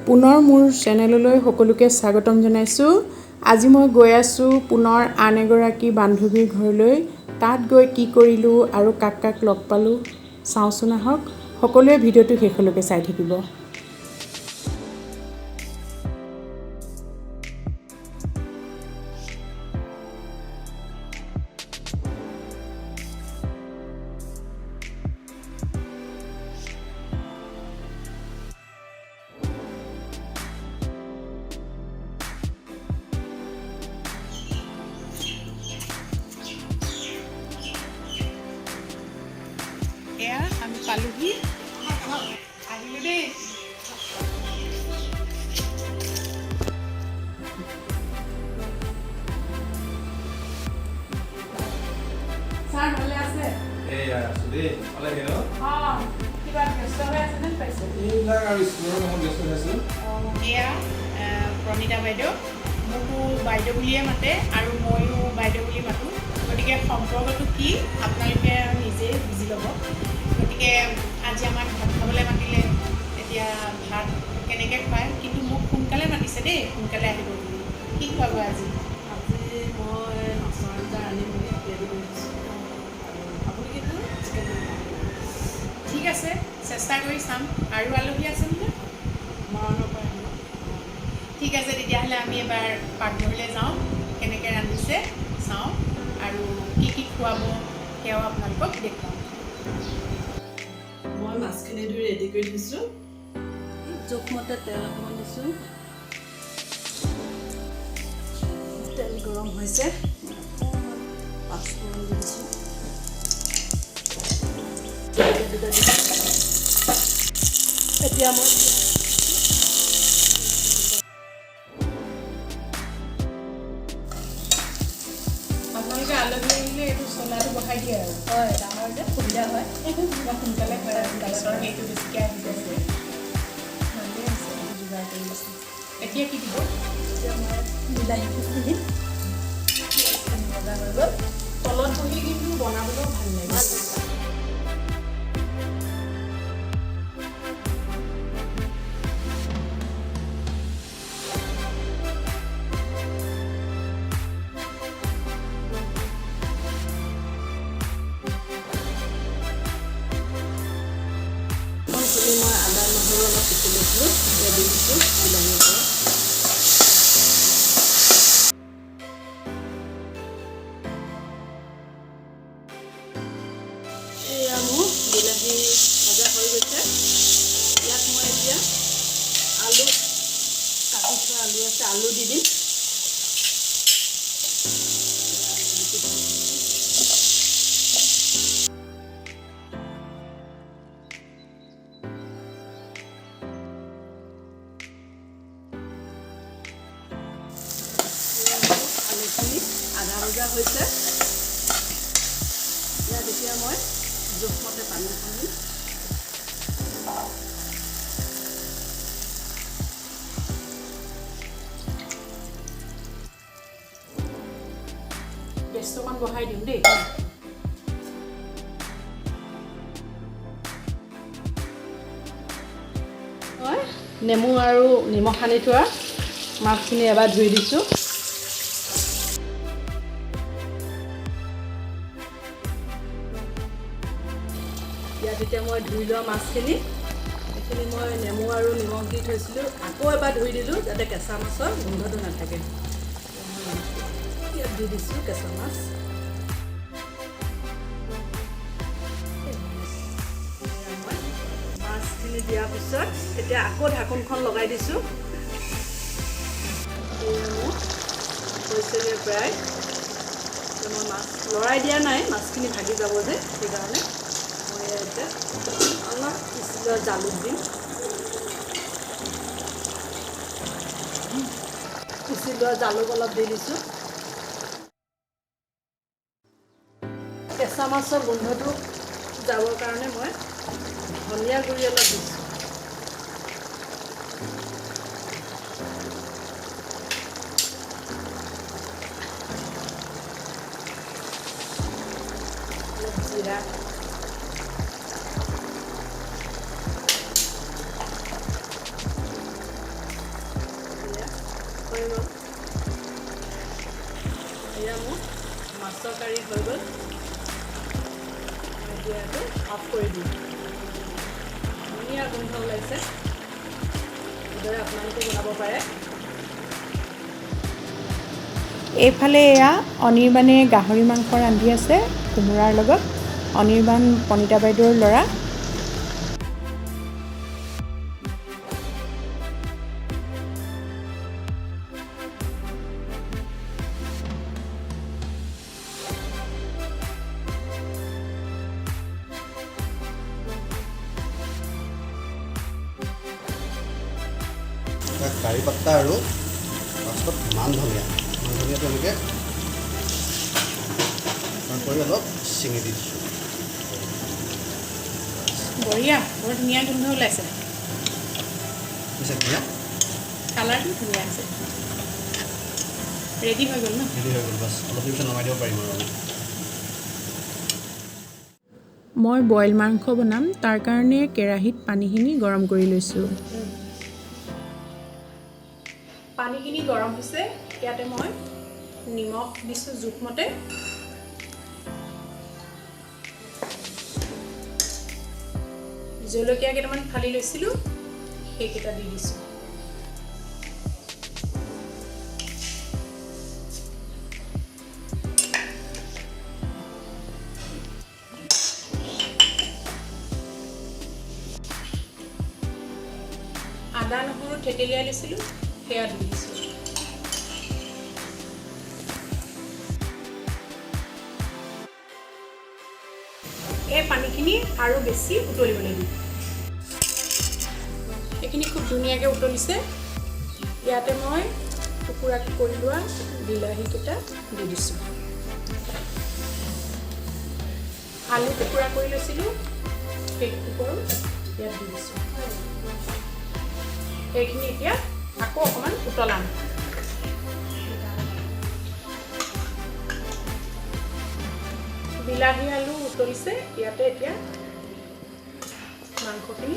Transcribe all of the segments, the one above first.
পুনৰ মোৰ চেনেললৈ সকলোকে স্বাগতম জনাইছোঁ। আজি মই গৈ আছোঁ পুনৰ আন এগৰাকী বান্ধৱীৰ ঘৰলৈ। তাত গৈ কি কৰিলোঁ আৰু কাক কাক লগ পালোঁ চাওঁচোন আহক। সকলোৱে ভিডিঅ'টো শেষলৈকে চাই থাকিব। এয়া আমি পালোহি, আহিলো দেই। ছাৰ ভালে আছে? এয়া আছো দেই, ভালে হেনো? কিবা ব্যস্ত হৈ আছে যেন পাইছোঁ। এইবিলাক আৰু স্কুলৰ কামত ব্যস্ত হৈ আছোঁ। এয়া প্ৰণীতা বাইদেউ, মোকো বাইদেউ বুলিয়ে মাতে আৰু ময়ো বাইদেউ বুলি মাতোঁ। গতিকে সম্পৰ্কটো কি আপোনালোকে নিজেই বুজি ল'ব। গতিকে আজি আমাক ভাত খাবলৈ মাতিলে, এতিয়া ভাত কেনেকৈ খুৱায়, কিন্তু মোক সোনকালে মাতিছে দেই, সোনকালে আহিব বুলি। কি খুৱাব আজি? আজি মই মাছৰ আঞ্জা আনি মেলি ৰেডি কৰি দিছোঁ আৰু আপুনি কি খালে? চিকেন ঠিক আছে, চেষ্টা কৰি চাম। আৰু আলহী আছে নহয়? মৰাণৰ পৰা আহিব। ঠিক আছে, তেতিয়াহ'লে আমি এবাৰ পাকঘৰলৈ যাওঁ, কেনেকৈ ৰান্ধিছে চাওঁ আৰু কি কি খুৱাব সেয়াও আপোনালোকক দেখুৱাম। মই মাছখিনি ধুই ৰেডি কৰি দিছোঁ। জোখমতে তেল অকণমান দিছোঁ। তেল গৰম হৈছে, অকণমান পাঁচফোৰণ দি দিছোঁ। এতিয়া মই আপোনালোকে আলহী আহিলে এইটো চলাটো বহাই দিয়ে আৰু হয়, ডাঙৰ যে সুবিধা হয়। সোনকালে হয় আৰু গেছৰ সেইটো বেছিকৈ আহি গৈছে। ভালেই আছে, যোগাৰ কৰি আছে। এতিয়া কি দিব? এতিয়া মই বিলাহীটো দিম। ভজা হৈ গ'ল। তলত বহি কিন্তু বনাবলৈও ভাল লাগে। মই আদা নহৰু অলপ পিচি লৈছিলোঁ, এতিয়া দি দিছোঁ বিলাহীৰ ওপৰত। এয়া মোৰ বিলাহী ভজা হৈ গৈছে। ইয়াত মই এতিয়া আলু কাটি থোৱা আলু আছে, আলু দি দিম। আলুখিনি আধা ভজা হৈছে। ইয়াত এতিয়া মই জোখমতে পানী সানিম। গেছটো অকণ বঢ়াই দিম দেই। মই নেমু আৰু নিমখ সানি থোৱা মাছখিনি এবাৰ ধুই দিছোঁ। ইয়াত এতিয়া মই ধুই লোৱা মাছখিনি, এইখিনি মই নেমু আৰু নিমখ দি থৈছিলোঁ, আকৌ এবাৰ ধুই দিলোঁ যাতে কেঁচা মাছৰ গোন্ধটো নাথাকে। ইয়াত দি দিছোঁ কেঁচা মাছ। মাছখিনি দিয়াৰ পিছত এতিয়া আকৌ ঢাকোনখন লগাই দিছোঁ। হৈছেগৈ প্ৰায়। মই মাছ লৰাই দিয়া নাই, মাছখিনি ভাগি যাব যে, সেইকাৰণে মই এতিয়া অলপ পিছি লোৱা জালুক দিম। পিছি লোৱা জালুক অলপ দি দিছোঁ। কেঁচা মাছৰ গোন্ধটো যাবৰ কাৰণে মই ধনিয়া গুড়ি অলপ দিছোঁ। জিৰা, হৈ গ'ল এয়া মোৰ মাছৰ কাৰী হৈ গ'ল এতিয়া এইটো অফ কৰি দিম ধুনীয়া গোন্ধ ওলাইছে এইদৰে আপোনালোকে বনাব পাৰে এইফালে এয়া অনিৰ্বাণে গাহৰি মাংস ৰান্ধি আছে কোমোৰাৰ লগত অনিৰ্বাণ প্ৰণীতা বাইদেউৰ ল'ৰা কাৰি পাত্তা আৰু লাষ্টত মান ধনিয়াটো এনেকৈ কৰি অলপ চিঙি দি দিছোঁ বঢ়িয়া বৰ ধুনীয়া গোন্ধ ওলাইছে পিছে ধুনীয়া কালাৰটো ধুনীয়া আছে ৰেডি হৈ গ'ল ন ৰেডি হৈ গ'ল বাছ অলপ পিছত নমাই দিব পাৰিম আৰু মই বইল মাংস বনাম তাৰ কাৰণে কেৰাহীত পানীখিনি গৰম কৰি লৈছোঁ পানীখিনি গৰম হৈছে ইয়াতে মই নিমখ দিছোঁ জোখমতে জলকীয়া কেইটামান ফালি লৈছিলোঁ সেইকেইটা দি দিছোঁ আদা নহৰু থেতেলিয়াই লৈছিলোঁ সেয়া দি দিছোঁ এই পানীখিনি আৰু বেছি উতলিবলৈ দিম এইখিনি খুব ধুনীয়াকৈ উতলিছে ইয়াতে মই টুকুৰা কৰি লোৱা বিলাহীকেইটা দি দিছোঁ আলু টুকুৰা কৰি লৈছিলোঁ সেই টুকুৰা ইয়াত দি দিছোঁ এইখিনি এতিয়া আকৌ অকণমান উতলাম বিলাহী আলু উতলিছে ইয়াতে এতিয়া মাংসখিনি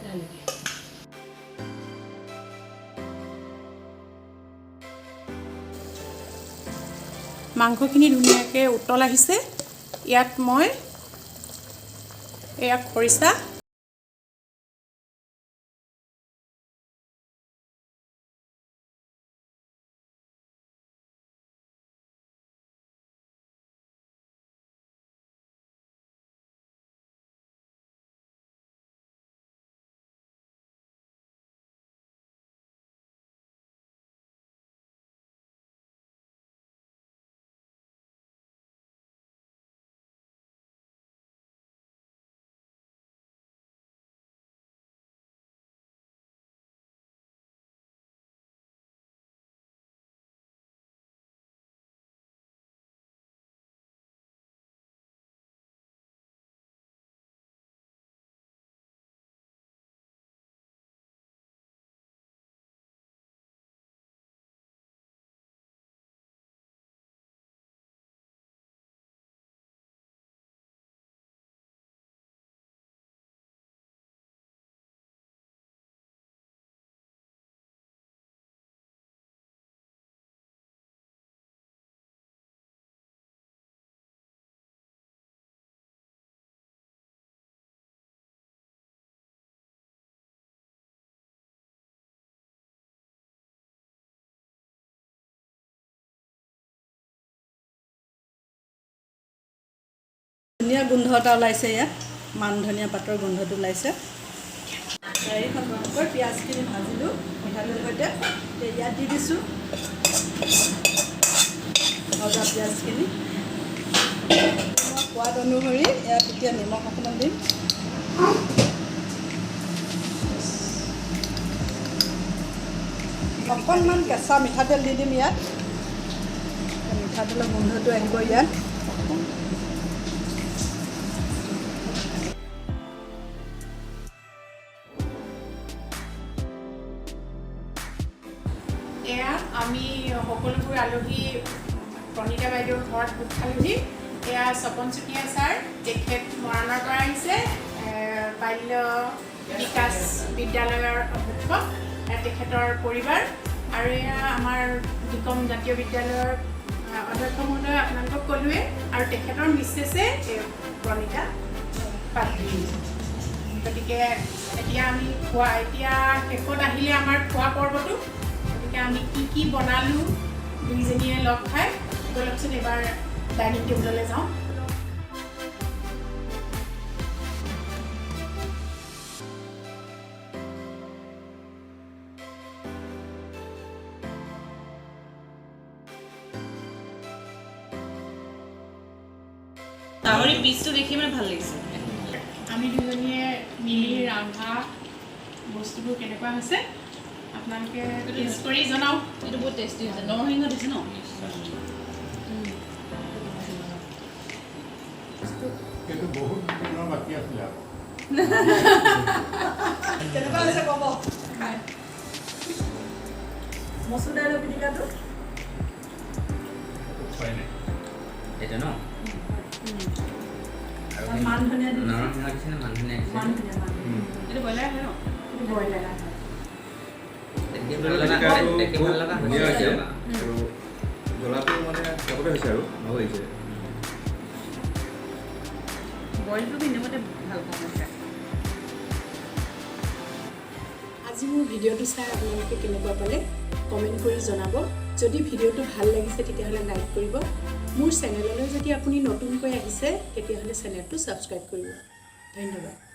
ঢালি দিম মাংসখিনি ধুনীয়াকৈ উতল আহিছে ইয়াত মই এয়া খৰিচা ধুনীয়া গোন্ধ এটা ওলাইছে ইয়াত মান ধনিয়া পাতৰ গোন্ধটো ওলাইছে কেৰাহীখন গৰম কৰি পিঁয়াজখিনি ভাজিলোঁ মিঠাতেলৰ সৈতে ইয়াত দি দিছোঁ ভজা পিঁয়াজখিনি সোৱাদ অনুসৰি ইয়াত এতিয়া নিমখ অকণমান দিম অকণমান কেঁচা মিঠাতেল দি দিম ইয়াত মিঠাতেলৰ গোন্ধটো আহিব ইয়াত এয়া আমি সকলোবোৰ আলহী প্ৰণীতা বাইদেউৰ ঘৰত গোট খালোহি এয়া স্বপন চুতীয়া ছাৰ তেখেত মৰাণৰ পৰা আহিছে বাল্য বিকাশ বিদ্যালয়ৰ অধ্যক্ষ তেখেতৰ পৰিবাৰ আৰু এয়া আমাৰ নিকম জাতীয় বিদ্যালয়ৰ অধ্যক্ষ মহোদয় আপোনালোকক ক'লোৱে আৰু তেখেতৰ মিছেছে প্ৰণীতা পাত্ৰী গতিকে এতিয়া আমি এতিয়া শেষত আহিলে আমাৰ খোৱা পৰ্বটো গতিকে আমি কি বনালোঁ দুইজনীয়ে লগ খাই ব'লকচোন এবাৰ ডাইনিং টেবুললৈ যাওঁ গাহৰি পিচটো দেখি মানে ভাল লাগিছে আমি দুজনীয়ে মিলি ৰন্ধা বস্তুবোৰ কেনেকুৱা হৈছে আপোনালোকে টেষ্ট কৰি জনাওক এইটো বহুত টেষ্টি হৈছে নৰসিংহ দিছে ন কিন্তু বহুত দিনৰ বাকী আছিলে আকৌ কেনেকুৱা হৈছে ক'ব খাই মচুৰ দাইলৰ পিটিকাটো খোৱাই নাই এইটো ন মান ধনিয়া দি নৰসিংহ দিছে নে মান ধনিয়া দিছে মান ধনিয়া এইটো ব্ৰইলাৰ হয় ন এইটো ব্ৰইলাৰ দেখি ভাল লগা ধুনীয়া হৈছে হৈছে আৰু জ্বলাটো মানে চবতে হৈছে আৰু ভাল লাগিছে বইলটো ভিনেমতে ভাল পাওঁ আজি মোৰ ভিডিঅ'টো চাই আপোনালোকে কেনেকুৱা পালে কমেণ্ট কৰি জনাব যদি ভিডিঅ'টো ভাল লাগিছে তেতিয়াহ'লে লাইক কৰিব মোৰ চেনেললৈ যদি আপুনি নতুনকৈ আহিছে তেতিয়াহ'লে চেনেলটো ছাবস্ক্ৰাইব কৰিব ধন্যবাদ